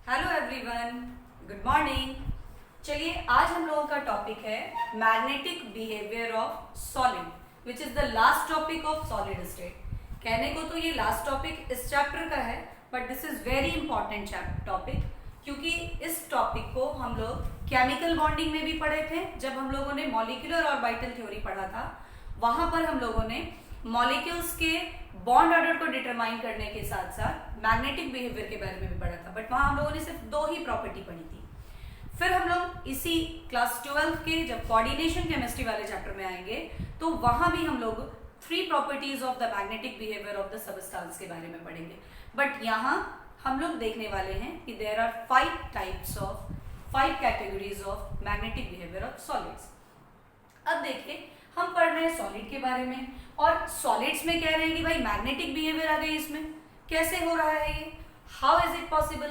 Hello everyone, good morning. चलिए आज हम लोगों का टॉपिक है magnetic behaviour of solid which is the last topic of solid state. कहने को तो ये लास्ट टॉपिक इस चैप्टर का है, but this is very important topic क्योंकि इस टॉपिक को हम लोग केमिकल बॉन्डिंग में भी पढ़े थे। जब हम लोगों ने मॉलिक्यूलर ऑर्बिटल थ्योरी पढ़ा था, वहां पर हम लोगों ने मॉलिक्यूल्स के बॉन्ड ऑर्डर को डिटरमाइन करने के साथ साथ मैग्नेटिक बिहेवियर के बारे में भी पढ़ा था, बट वहां हम लोगों ने सिर्फ दो ही प्रॉपर्टी पढ़ी थी। फिर हम लोग इसी क्लास 12 के जब कोऑर्डिनेशन केमिस्ट्री वाले चैप्टर में आएंगे तो वहां भी हम लोग 3 properties of the magnetic behaviour of the substance के बारे में पढ़ेंगे। बट यहाँ हम लोग देखने वाले हैं कि there are 5 categories of magnetic behaviour of solids. अब देखिए, हम पढ़ रहे हैं सॉलिड के बारे में और सॉलिड्स में कह रहे हैं कि भाई मैग्नेटिक बिहेवियर आ गई, इसमें कैसे हो रहा है ये, हाउ इज इट पॉसिबल।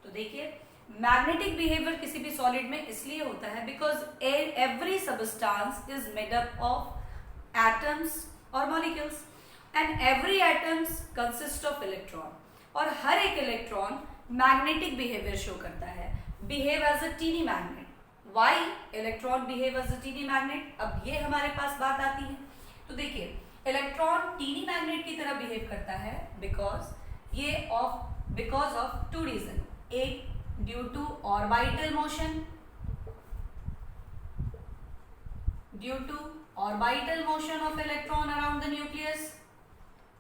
तो देखिए, मैग्नेटिक बिहेवियर किसी भी सॉलिड में इसलिए होता है because every substance is made up of atoms और molecules and every atoms consist of electron, और हर एक इलेक्ट्रॉन मैग्नेटिक बिहेवियर शो करता है, behave as a tiny magnet. Why electron behave as a tiny magnet, अब ये हमारे पास बात आती है। तो देखिए, इलेक्ट्रॉन टीनी मैग्नेट की तरह बिहेव करता है बिकॉज ऑफ 2 रीजन। एक, due to orbital motion of electron around the nucleus.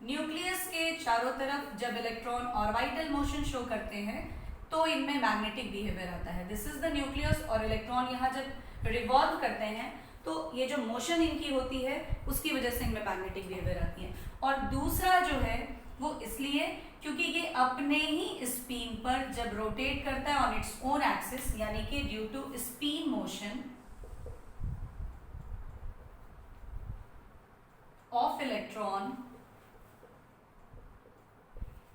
Nucleus के चारों तरफ जब इलेक्ट्रॉन ऑर्बिटल मोशन शो करते हैं तो इनमें मैग्नेटिक बिहेवियर आता है। दिस इज द न्यूक्लियस, और इलेक्ट्रॉन यहाँ जब रिवॉल्व करते हैं तो ये जो मोशन इनकी होती है उसकी वजह से इनमें मैग्नेटिक बिहेवियर आती है। और दूसरा जो है वो इसलिए क्योंकि ये अपने ही स्पिन पर जब रोटेट करता है ऑन इट्स ओन एक्सिस, यानी कि due to spin motion of electron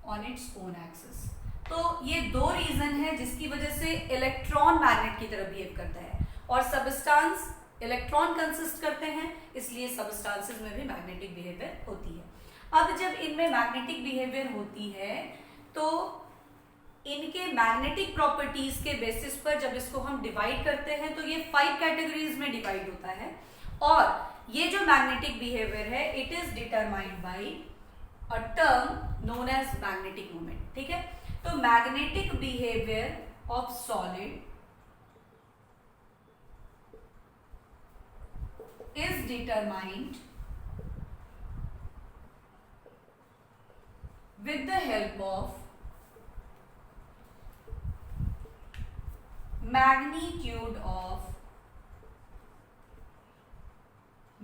on its own axis. तो ये 2 रीजन है जिसकी वजह से इलेक्ट्रॉन मैग्नेट की तरह बिहेव करता है, और सबस्टेंस इलेक्ट्रॉन कंसिस्ट करते हैं, इसलिए सबस्टेंसेस में भी मैग्नेटिक बिहेवियर होती है। अब जब इनमें मैग्नेटिक बिहेवियर होती है तो इनके मैग्नेटिक प्रॉपर्टीज के बेसिस पर जब इसको हम डिवाइड करते हैं तो ये 5 कैटेगरीज में डिवाइड होता है, और ये जो मैग्नेटिक बिहेवियर है it is determined by a term known as magnetic moment. ठीक है, तो magnetic behaviour of solid is determined with the help of magnitude of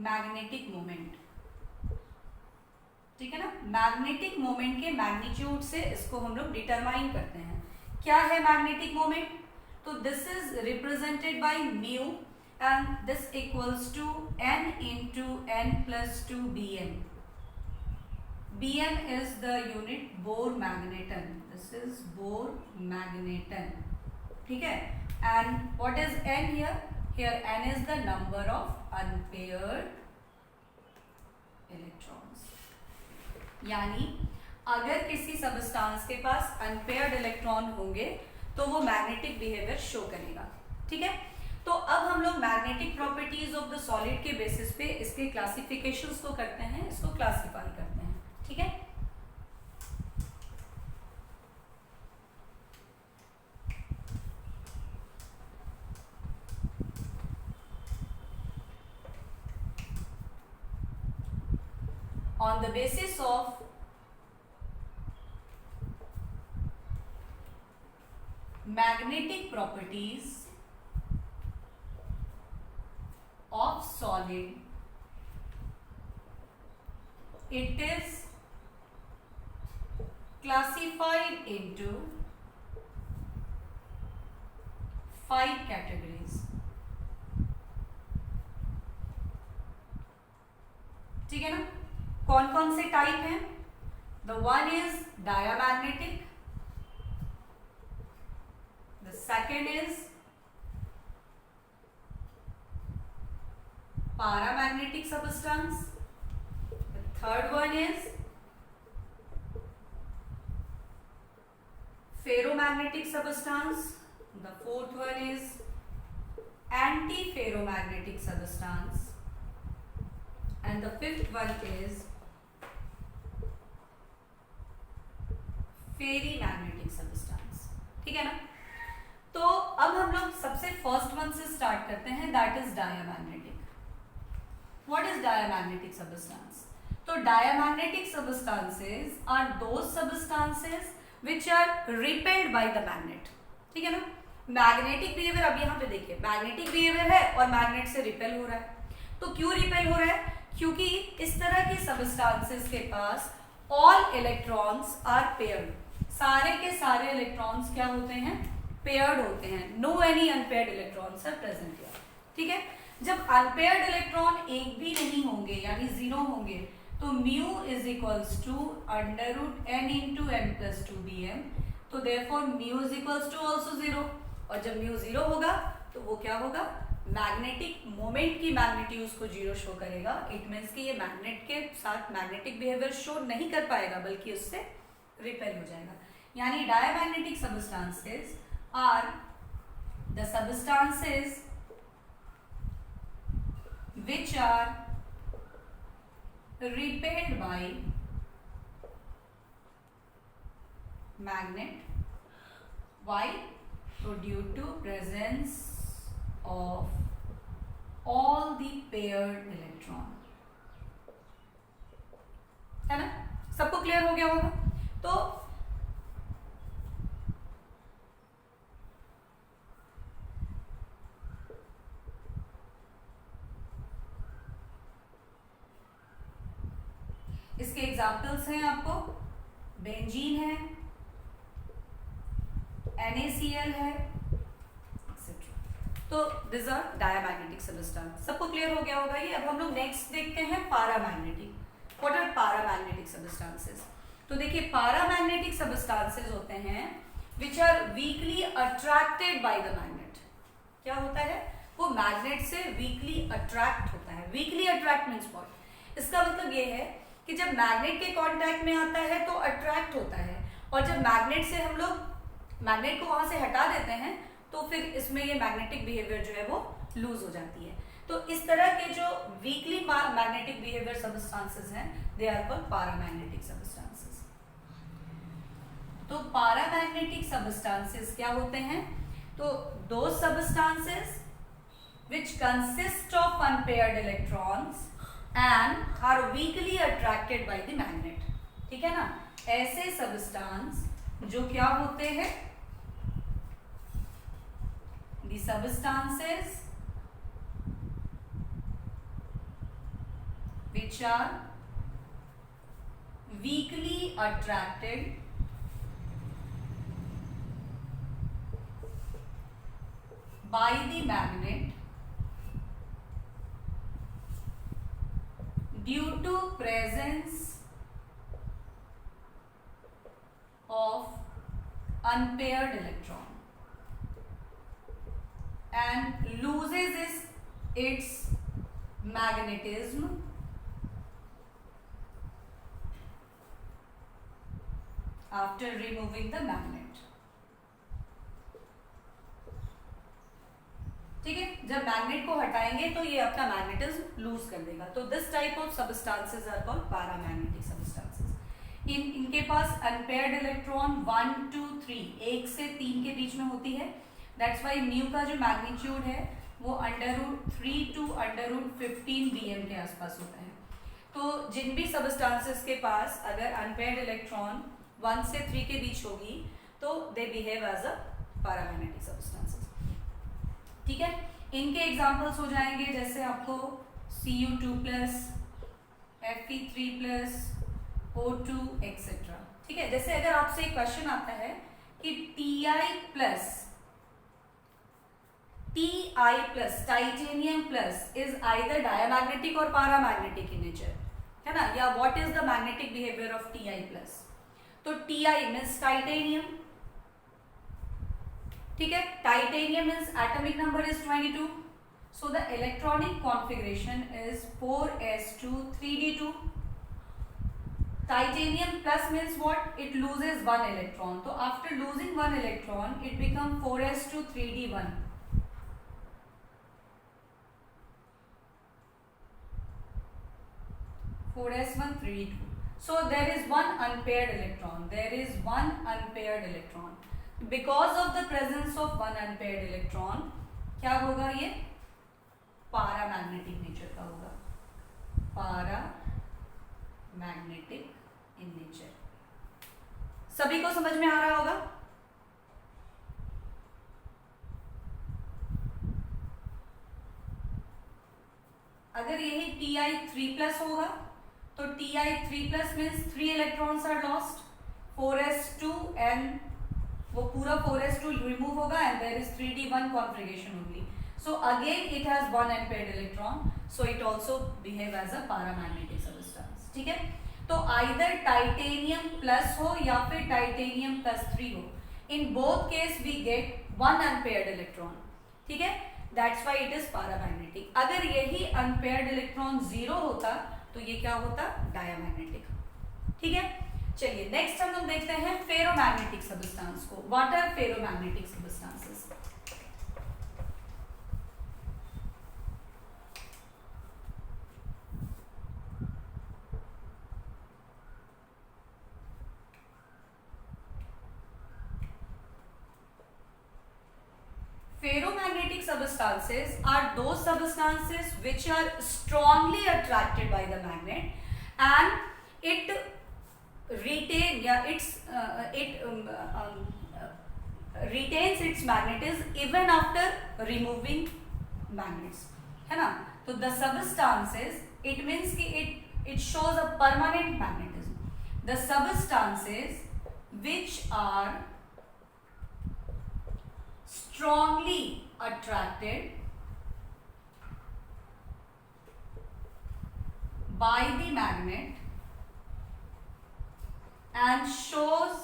magnetic moment। ठीक है ना, मैग्नेटिक मोमेंट के मैग्नीट्यूड से इसको हम लोग डिटरमाइन करते हैं। क्या है मैग्नेटिक मोमेंट, तो this is represented by mu and this equals to n into n plus 2 bm। Bm is the unit Bohr magneton. This is Bohr magneton. ठीक है, and what is n here? Here n is the number of unpaired electrons. यानी अगर किसी substance के पास unpaired electron होंगे तो वो magnetic behaviour show करेगा। ठीक है, तो अब हम लोग magnetic properties of the solid के बेसिस पे इसके क्लासिफिकेशंस को करते हैं, इसको क्लासिफाई करते हैं। ठीक है, on the basis of magnetic properties of solid, it is classified into 5 categories। ठीक है ना, कौन कौन से टाइप हैं? The one is diamagnetic, the second is paramagnetic substance, the third one is ferromagnetic substance, the fourth one is anti-ferromagnetic substance, and the fifth one is ferrimagnetic substance. ठीक है ना। तो अब हम लोग सबसे फर्स्ट वन से स्टार्ट करते हैं, that is diamagnetic. What is diamagnetic substance? तो diamagnetic substances are those substances which are repelled by the magnet. ठीक है ना। मैग्नेटिक बिहेवियर, अब यहाँ पे देखिए मैग्नेटिक बिहेवियर है और मैग्नेट से रिपेल हो रहा है। तो क्यों रिपेल हो रहा है? क्योंकि इस तरह के सब्सटेंसेस के पास ऑल इलेक्ट्रॉन्स आर पेयर्ड, सारे के सारे इलेक्ट्रॉन्स क्या होते हैं? पेयर्ड होते हैं। No any unpaired electrons are present here. ठीक है। जब अनपेयर्ड इलेक्ट्रॉन एक भी नहीं होंगे यानी जीरो होंगे तो mu is equals to √n into n plus 2bm। तो therefore mu is equals to also zero. और जब म्यू जीरो होगा तो वो क्या होगा? मैग्नेटिक मोमेंट की मैग्नीट्यूड को जीरो शो करेगा। इट मीन्स कि ये मैग्नेट के साथ मैग्नेटिक बिहेवियर शो नहीं कर पाएगा बल्कि उससे रिपेल हो जाएगा। यानी diamagnetic substances are the substances which are repelled by magnet. Why? So due to presence of all the paired electron। है ना। सबको क्लियर हो गया होगा। तो इसके एग्जाम्पल्स हैं आपको, बेंजीन है, NaCl है, एक्सेट्रा। तो दिस आर डायमैग्नेटिक सब्सटेंस। सबको क्लियर हो गया होगा ये। अब हम लोग नेक्स्ट देखते हैं paramagnetic. What are paramagnetic substances? तो देखिए पारामैग्नेटिक सब्सटेंसेस होते हैं which are weakly attracted by the magnet. क्या होता है? वो मैग्नेट से वीकली अट्रैक्ट होता है। Weekly attract means what? इसका मतलब ये है कि जब मैग्नेट के कांटेक्ट में आता है तो अट्रैक्ट होता है, और जब मैग्नेट से हम लोग मैग्नेट को वहां से हटा देते हैं तो फिर इसमें ये मैग्नेटिक बिहेवियर जो है वो लूज हो जाती है। तो इस तरह के जो वीकली मैग्नेटिक बिहेवियर सब्सटेंसेस हैं they are called paramagnetic substances. तो पारामैग्नेटिक सब्सटेंसेस क्या होते हैं? तो दो substances which consist of unpaired electrons and are weakly attracted by the magnet। ठीक है ना। ऐसे सब्सटेंस जो क्या होते हैं? the substances which are weakly attracted by the magnet due to presence of unpaired electron and loses its magnetism after removing the magnet। ठीक है। जब मैग्नेट को हटाएंगे तो ये अपना मैग्नेटिज्म लूज कर देगा। तो this type of substances are called paramagnetic substances. इनके पास अनपेयर्ड इलेक्ट्रॉन 1 2 3 1 से 3 के बीच में होती है। दैट्स वाई म्यू का जो मैग्नीट्यूड है वो √3 to √15 bm के आसपास होता है। तो जिन भी सब्सटेंसेस के पास अगर अनपेयर्ड इलेक्ट्रॉन 1 से 3 के बीच होगी तो they behave as a paramagnetic substances. ठीक है। इनके एग्जांपल्स हो जाएंगे जैसे आपको Cu2+, Fe3+, O2 एक्सेट्रा। ठीक है। जैसे अगर आपसे एक क्वेश्चन आता है कि Ti+ titanium plus is either diamagnetic और पारामैग्नेटिक इन नेचर, है ना, या what is the magnetic behaviour of Ti+? तो Ti मींस टाइटेनियम। ठीक है। Titanium is atomic number is 22, so the electronic configuration is 4s2 3d2। Titanium plus means what, it loses 1 electron, तो after losing 1 electron it become 4s2 3d1, 4s1 3d2. So there is one unpaired electron. There is one unpaired electron. Because of the presence of one unpaired electron, क्या होगा ये? Paramagnetic nature का होगा. Paramagnetic in nature. सभी को समझ में आ रहा होगा? अगर यही Ti3+ होगा तो Ti3+ means 3 electrons are lost, 4s2 and वो पूरा 4s2 रिमूव होगा and there is 3d1 configuration only. So again it has 1 unpaired electron, so it also behave as a paramagnetic substance. ठीक है, तो आइदर टाइटेनियम प्लस हो या फिर titanium +3 हो, in both case we get 1 unpaired electron. ठीक है, that's why it is paramagnetic. अगर यही अनपेयर्ड इलेक्ट्रॉन 0 होता तो ये क्या होता? डायमैग्नेटिक. ठीक है, चलिए नेक्स्ट हम लोग देखते हैं फेरोमैग्नेटिक सब्सटेंस को. What are ferromagnetic substances? Ferromagnetic substances are those substances which are strongly attracted by the magnet and it retains its magnetism even after removing magnets, है ना. तो the substances, it means कि it shows a permanent magnetism. The substances which are strongly attracted by the magnet and shows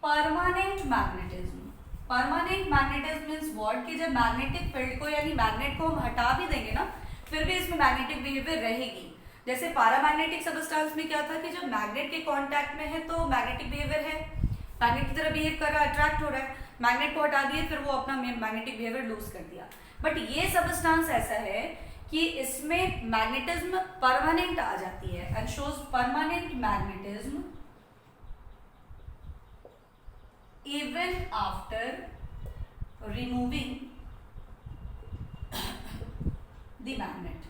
permanent magnetism. Permanent magnetism means what, कि जब magnetic field को यानी magnet को हम हटा भी देंगे ना फिर भी इसमें मैग्नेटिक बिहेवियर रहेगी. जैसे पैरामैग्नेटिक सब्सटेंस में क्या था कि जब मैग्नेट के कांटेक्ट में है तो मैग्नेटिक बिहेवियर है, मैग्नेट की तरह बिहेव कर रहा है, अट्रैक्ट हो रहा है. मैग्नेट को हटा दिए फिर वो अपना मैग्नेटिक बिहेवियर लूज कर दिया. बट ये सब्सटेंस ऐसा है कि इसमें मैग्नेटिज्म परमानेंट आ जाती है and shows permanent magnetism even after removing the magnet.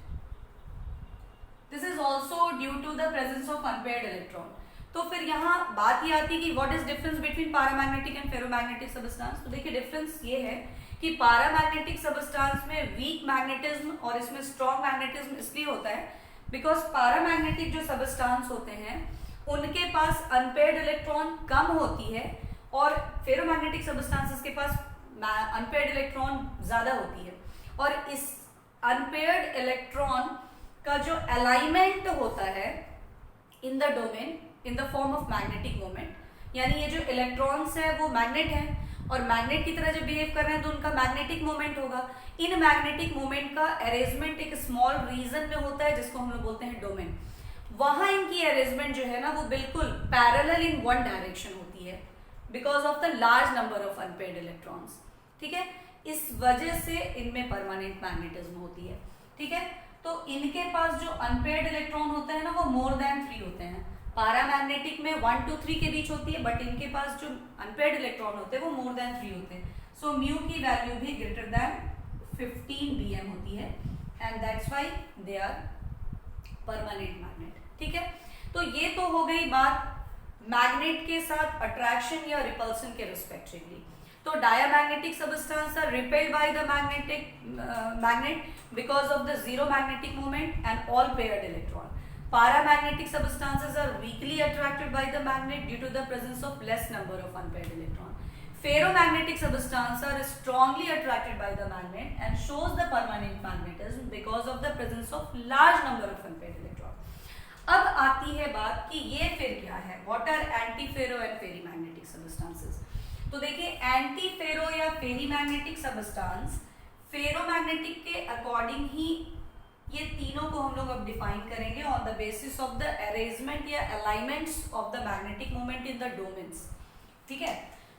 This is also due to the presence of unpaired electron. तो फिर यहाँ बात ये आती है कि what is difference between paramagnetic and ferromagnetic substance. तो देखिए डिफरेंस ये है कि पैरामैग्नेटिक सब्सटेंस में वीक मैग्नेटिज्म और इसमें स्ट्रॉन्ग मैग्नेटिज्म इसलिए होता है बिकॉज पैरामैग्नेटिक जो सब्सटेंस होते हैं उनके पास अनपेयर्ड इलेक्ट्रॉन कम होती है और फेरोमैग्नेटिक सब्सटेंसेस के पास अनपेयर्ड इलेक्ट्रॉन ज्यादा होती है. और इस अनपेयर्ड इलेक्ट्रॉन का जो अलाइनमेंट होता है in the domain in the form of magnetic moment, यानी ये जो इलेक्ट्रॉन्स है वो मैग्नेट है और मैग्नेट की तरह जब बिहेव कर रहे हैं तो उनका मैग्नेटिक मोमेंट होगा. इन मैग्नेटिक मोमेंट का अरेंजमेंट एक स्मॉल रीजन में होता है जिसको हम लोग बोलते हैं डोमेन. वहां इनकी अरेंजमेंट जो है ना वो बिल्कुल पैरेलल इन वन डायरेक्शन होती है because of the large number of unpaired electrons. ठीक है, इस वजह से इनमें परमानेंट मैग्नेटिज्म होती है. ठीक है, तो इनके पास जो अनपेयर्ड इलेक्ट्रॉन होते हैं ना वो मोर देन 3 होते हैं. पैरामैग्नेटिक में 1 to 3 के बीच होती है बट इनके पास जो अनपेयर्ड इलेक्ट्रॉन होते हैं वो मोर देन 3 होते हैं. सो म्यू की वैल्यू भी ग्रेटर देन 15 bm होती है and that's why they are permanent magnet. ठीक है, तो ये तो हो गई बात मैग्नेट के साथ अट्रैक्शन या रिपल्सन के रिस्पेक्टिवली. तो diamagnetic substance are repelled by the magnet because of the zero magnetic moment and all paired electron. Paramagnetic substances are weakly attracted by the magnet due to the presence of less number of unpaired electrons. Ferromagnetic substances are strongly attracted by the magnet and shows the permanent magnetism because of the presence of large number of unpaired electrons. अब आती है बात कि ये फिर क्या है, what are antiferro and ferrimagnetic substances. तो देखिए एंटीफेरो या फेरीमैग्नेटिक सबस्टेंस फेरोमैग्नेटिक के अकॉर्डिंग ही ये तीनों को हम लोग अब डिफाइन करेंगे on the basis of the arrangement या alignments of the magnetic moment in the domains. ठीक है,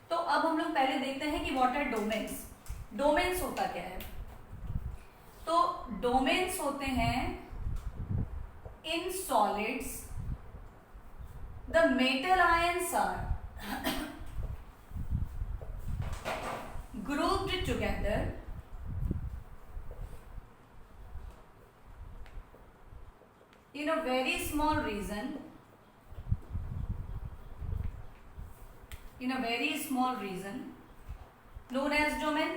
तो अब हम लोग पहले देखते हैं कि व्हाट आर डोमेन्स। डोमेन्स होता क्या है? तो डोमेन्स होते हैं in solids the metal ions are grouped together in a very small region, known as domain।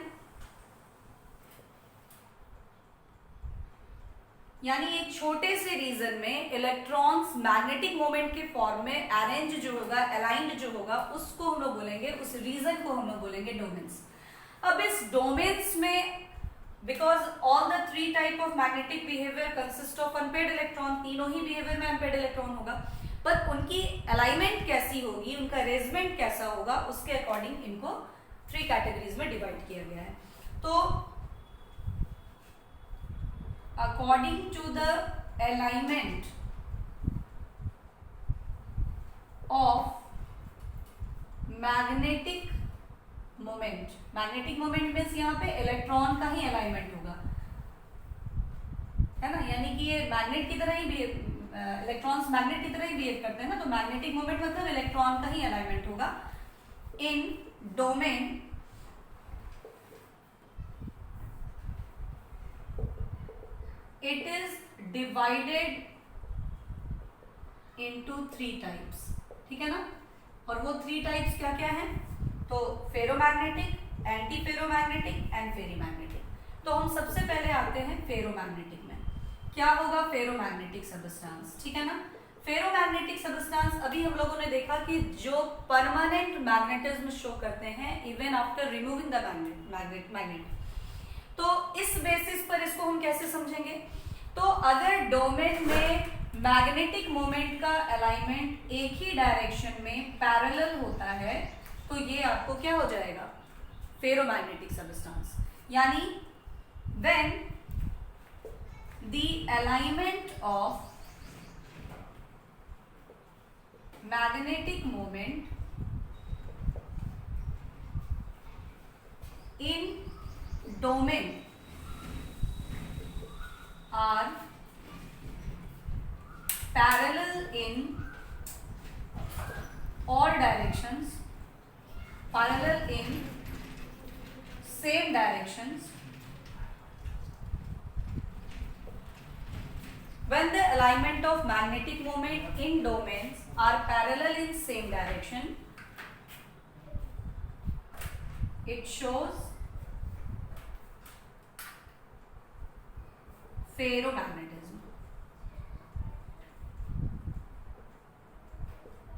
यानी एक छोटे से रीजन में इलेक्ट्रॉन्स मैग्नेटिक मोमेंट के फॉर्म में अरेंज जो होगा, अलाइंड जो होगा, उसको हम लोग बोलेंगे, उस रीजन को हम लोग बोलेंगे डोमेन्स। अब इस डोमेन्स में because all the three type of magnetic behaviour consist of unpaired electron, तीनों ही बिहेवियर में अनपेयर्ड इलेक्ट्रॉन होगा, पर उनकी अलाइनमेंट कैसी होगी, उनका अरेंजमेंट कैसा होगा, उसके अकॉर्डिंग इनको 3 कैटेगरीज में डिवाइड किया गया है। तो according to the alignment of magnetic moment, magnetic moment means यहाँ पे इलेक्ट्रॉन का ही अलाइनमेंट होगा, है ना, यानी कि ये मैग्नेट की तरह ही इलेक्ट्रॉन्स मैग्नेट की तरह ही बिहेव करते हैं ना, तो मैग्नेटिक मोमेंट मतलब इलेक्ट्रॉन का ही अलाइनमेंट होगा इन domain it is divided into 3 types। ठीक है ना, और वो 3 types क्या क्या है? तो फेरोमैग्नेटिक, एंटी फेरोमैग्नेटिक एंड फेरीमैग्नेटिक। तो हम सबसे पहले आते हैं फेरोमैग्नेटिक में। क्या होगा फेरोमैग्नेटिक सबस्टेंस? ठीक है ना, फेरोमैग्नेटिक सबस्टेंस अभी हम लोगों ने देखा कि जो परमानेंट मैग्नेटिज्म शो करते हैं even after removing the magnet. तो इस बेसिस पर इसको हम कैसे समझेंगे? तो अगर डोमेन में मैग्नेटिक मोमेंट का अलाइनमेंट एक ही डायरेक्शन में पैरेलल होता है तो ये आपको क्या हो जाएगा? Ferromagnetic substance. यानी when the alignment of magnetic moment in domain are parallel in all directions, parallel in same directions, when the alignment of magnetic moment in domains are parallel in same direction, it shows ferromagnetism.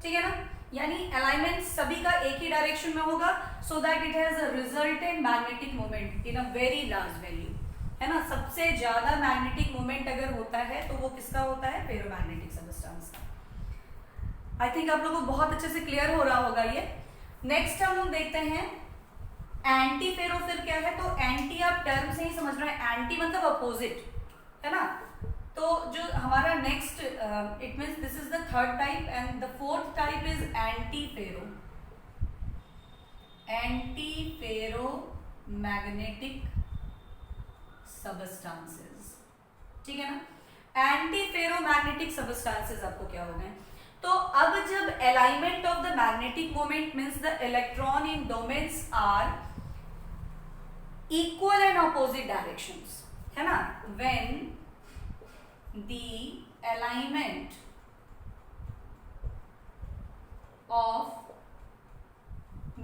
ठीक है ना, यानी alignment सभी का एक ही direction में होगा so that it has a resultant magnetic moment in a very large value, है ना। सबसे ज्यादा मैग्नेटिक मोमेंट अगर होता है तो वो किसका होता है? फेरोमैग्नेटिक सबस्टेंस का। आई थिंक आप लोगों को बहुत अच्छे से क्लियर हो रहा होगा ये। नेक्स्ट हम लोग देखते हैं एंटी फेरो। फिर क्या है? तो एंटी आप टर्म से ही समझ रहे हैं, एंटी मतलब अपोजिट, है ना। तो जो हमारा next it means this is the third type and the fourth type is anti ferro. Anti ferro magnetic substances. ठीक है ना, एंटी फेरो मैग्नेटिक सबस्टेंसेस आपको क्या हो गए? तो अब जब alignment of the magnetic moment means the electron in domains are equal and opposite directions, है ना, when the alignment of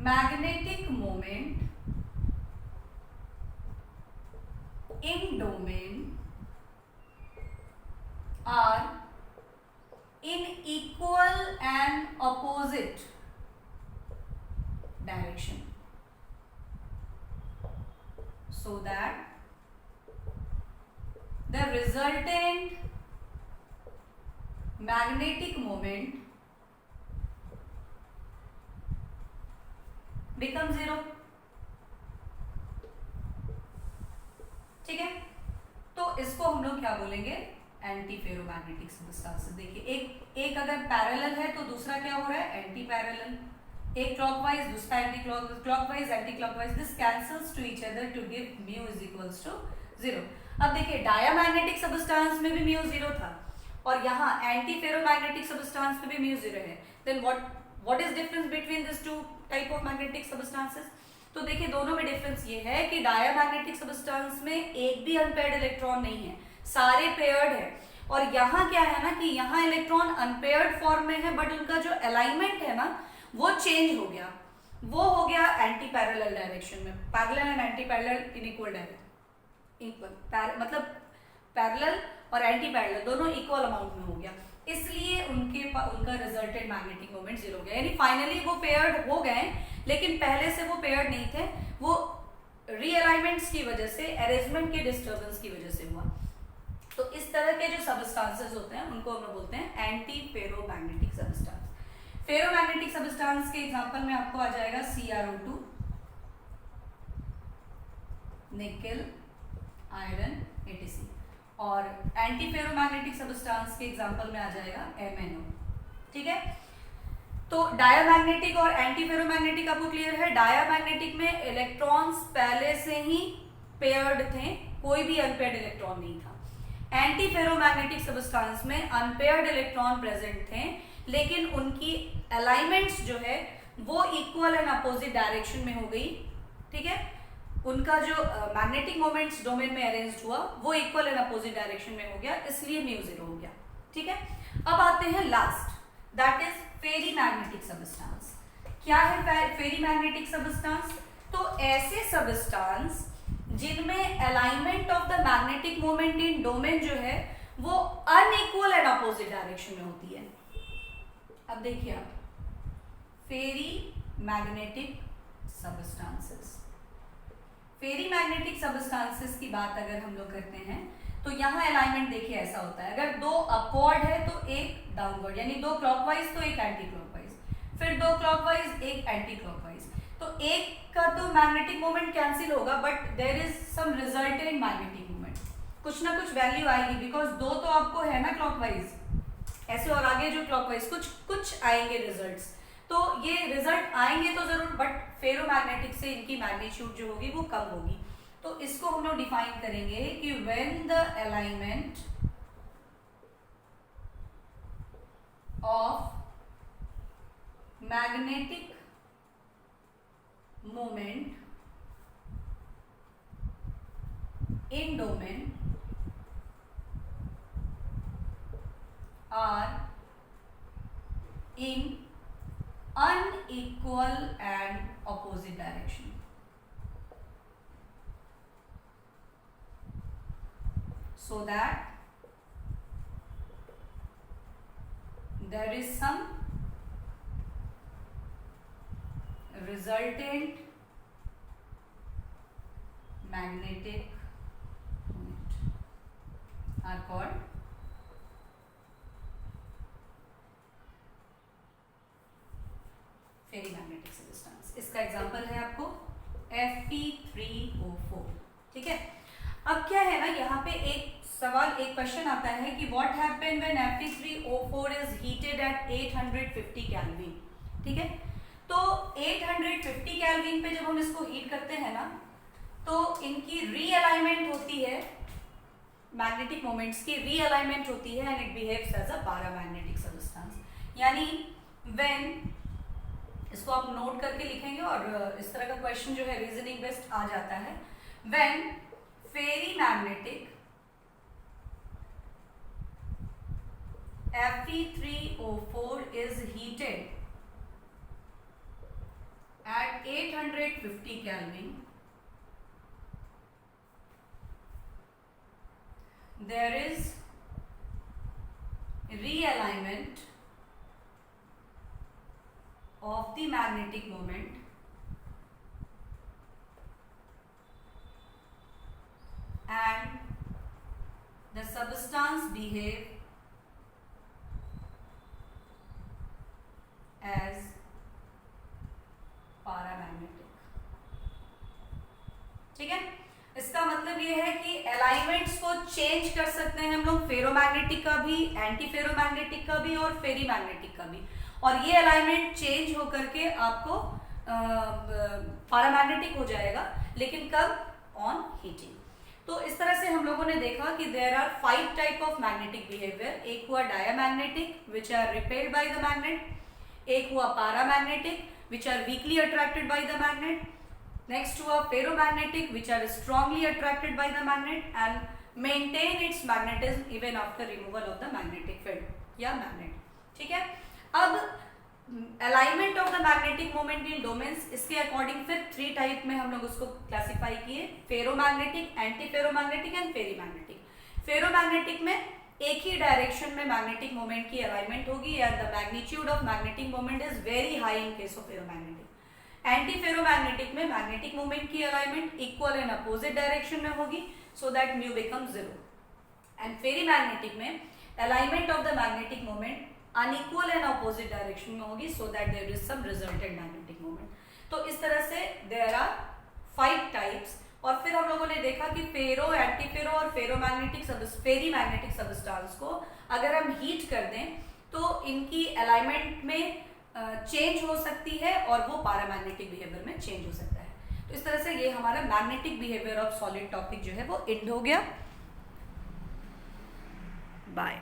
magnetic moment in domain are in equal and opposite direction, so that the resultant magnetic moment becomes 0। ठीक है, तो इसको हम लोग क्या बोलेंगे, एंटी फेरोमैग्नेटिक सबस्टांसेस। देखिए एक अगर पैरेलल है तो दूसरा क्या हो रहा है, एंटी पैरेलल। एक क्लॉकवाइज दूसरा anti clockwise anti clockwise, this cancels to each other to give mu is equals to 0। अब देखिए डायमैग्नेटिक सबस्टांस में भी म्यू 0 था और यहाँ एंटी फेरोमैग्नेटिक सबस्टांस में भी म्यू 0 है। Then what is difference between this two type of magnetic substances? तो देखिए दोनों में डिफरेंस ये है कि डायमैग्नेटिक सबस्टांस में एक भी अनपेयर्ड इलेक्ट्रॉन नहीं है, सारे पेयर्ड है। और यहाँ क्या है ना कि यहाँ इलेक्ट्रॉन अनपेयर्ड फॉर्म में है बट उनका जो अलाइनमेंट है ना वो चेंज हो गया, वो हो गया एंटी पैरेलल डायरेक्शन में। Parallel and anti parallel in equal मतलब पैरेलल और एंटी पैरेलल दोनों इक्वल अमाउंट में हो गया, इसलिए उनका रिजल्टेड मैग्नेटिक मोमेंट 0 हो गया। यानी फाइनली वो पेयर्ड हो गए लेकिन पहले से वो पेयर्ड नहीं थे, वो रीअलाइनमेंट्स की वजह से, अरेंजमेंट के डिस्टर्बेंस की वजह से हुआ। तो इस तरह के जो सबस्टांसेस होते हैं उनको हम लोग बोलते हैं anti ferromagnetic substance. Ferromagnetic substance के एग्जांपल में आपको आ जाएगा CrO2, निकेल, आयरन, etc। और एंटी फेरोमैग्नेटिक सबस्टांस के एग्जांपल में आ जाएगा MnO। ठीक है, तो डायमैग्नेटिक और एंटी फेरोमैग्नेटिक आपको क्लियर है। डायमैग्नेटिक में इलेक्ट्रॉन्स पहले से ही पेयर्ड थे, कोई भी अनपेयर्ड इलेक्ट्रॉन नहीं था। एंटी फेरोमैग्नेटिक सबस्टांस में अनपेयर्ड इलेक्ट्रॉन प्रेजेंट थे लेकिन उनकी अलाइनमेंट्स जो है वो इक्वल एंड अपोजिट डायरेक्शन में हो गई। ठीक है, उनका जो मैग्नेटिक मोमेंट्स डोमेन में अरेंज्ड हुआ वो इक्वल एंड अपोजिट डायरेक्शन में हो गया, इसलिए म्यू 0 हो गया। ठीक है, अब आते हैं last, that is ferri magnetic substance. क्या है फेरी मैग्नेटिक सबस्टांस? तो ऐसे सबस्टांस जिनमें alignment of the magnetic moment in domain जो है वो अनइक्वल एंड अपोजिट डायरेक्शन में होती है। अब देखिए आप, फेरी मैग्नेटिक सबस्टांसेस, फेरी मैग्नेटिक सबस्टांसेस की बात अगर हम लोग करते हैं तो यहाँ अलाइनमेंट देखिए ऐसा होता है, अगर दो अपवर्ड है तो एक डाउनवर्ड, यानी दो क्लॉकवाइज तो एक एंटी क्लॉकवाइज, फिर दो क्लॉकवाइज एक एंटी क्लॉकवाइज। तो एक का तो मैग्नेटिक मोमेंट कैंसिल होगा but there is some resultant magnetic moment, कुछ ना कुछ वैल्यू आएगी, बिकॉज दो तो आपको है ना क्लॉकवाइज ऐसे, और आगे जो क्लॉकवाइज कुछ आएंगे रिजल्ट्स, तो ये रिजल्ट आएंगे तो जरूर, बट फेरोमैग्नेटिक से इनकी मैग्नीट्यूड जो होगी वो कम होगी। तो इसको हम लोग डिफाइन करेंगे कि when the alignment of magnetic moment in domain are in unequal and opposite direction. So that there is some resultant magnetic moment are called ferri magnetic substance. इसका एग्जांपल है आपको Fe3O4। ठीक है, अब क्या है ना, यहाँ पे एक सवाल, एक क्वेश्चन आता है कि what happen when Fe3O4 is heated at 850 kelvin. ठीक है, तो 850 केल्विन पे जब हम इसको हीट करते हैं ना तो इनकी रीअलाइनमेंट होती है, मैग्नेटिक मोमेंट्स की रीअलाइनमेंट होती है and it behaves as a paramagnetic substance. यानी व्हेन, इसको आप नोट करके लिखेंगे और इस तरह का क्वेश्चन जो है रीजनिंग बेस्ड आ जाता है। When ferri magnetic Fe3O4 is heated at 850 Kelvin, there is realignment of the magnetic moment and the substance behave as paramagnetic। ठीक है, इसका मतलब ये है कि अलाइनमेंट्स को चेंज कर सकते हैं हम लोग, फेरोमैग्नेटिक का भी, एंटी फेरोमैग्नेटिक का भी और फेरी मैग्नेटिक का भी। और ये अलाइनमेंट चेंज होकर के आपको पैरामैग्नेटिक हो जाएगा, लेकिन कब? On heating. तो इस तरह से हम लोगों ने देखा कि there are 5 type of magnetic behaviour. एक हुआ diamagnetic which are repelled by the magnet, एक हुआ paramagnetic which are weakly attracted by the magnet, next हुआ ferromagnetic which are strongly attracted by the magnet and maintain its magnetism even after removal of the magnetic field या magnet। ठीक है, अब alignment of the magnetic moment in domains, इसके according फिर 3 type में हम लोग उसको क्लासिफाई किए, ferromagnetic, anti ferromagnetic and ferri magnetic. Ferromagnetic में एक ही डायरेक्शन में मैग्नेटिक मोमेंट की अलाइनमेंट होगी and the magnitude of magnetic moment is very high in case of ferromagnetic. Anti ferromagnetic में मैग्नेटिक मोमेंट की alignment equal and opposite direction में होगी, so that mu become 0। And ferri magnetic में alignment of the magnetic moment unequal and opposite direction में होगी, so that there is some resultant magnetic moment. तो इस तरह से देयर आर 5 टाइप्स। और फिर हम लोगों ने देखा कि फेरो, एंटी फेरो और फेरोमैग्नेटिक फेरी मैग्नेटिक सबस्टेंस को अगर हम हीट कर दें तो इनकी अलाइनमेंट में चेंज हो सकती है और वो पैरामैग्नेटिक बिहेवियर में चेंज हो सकता है। तो इस तरह से ये हमारा magnetic behaviour of solid topic जो है वो एंड हो गया। बाय।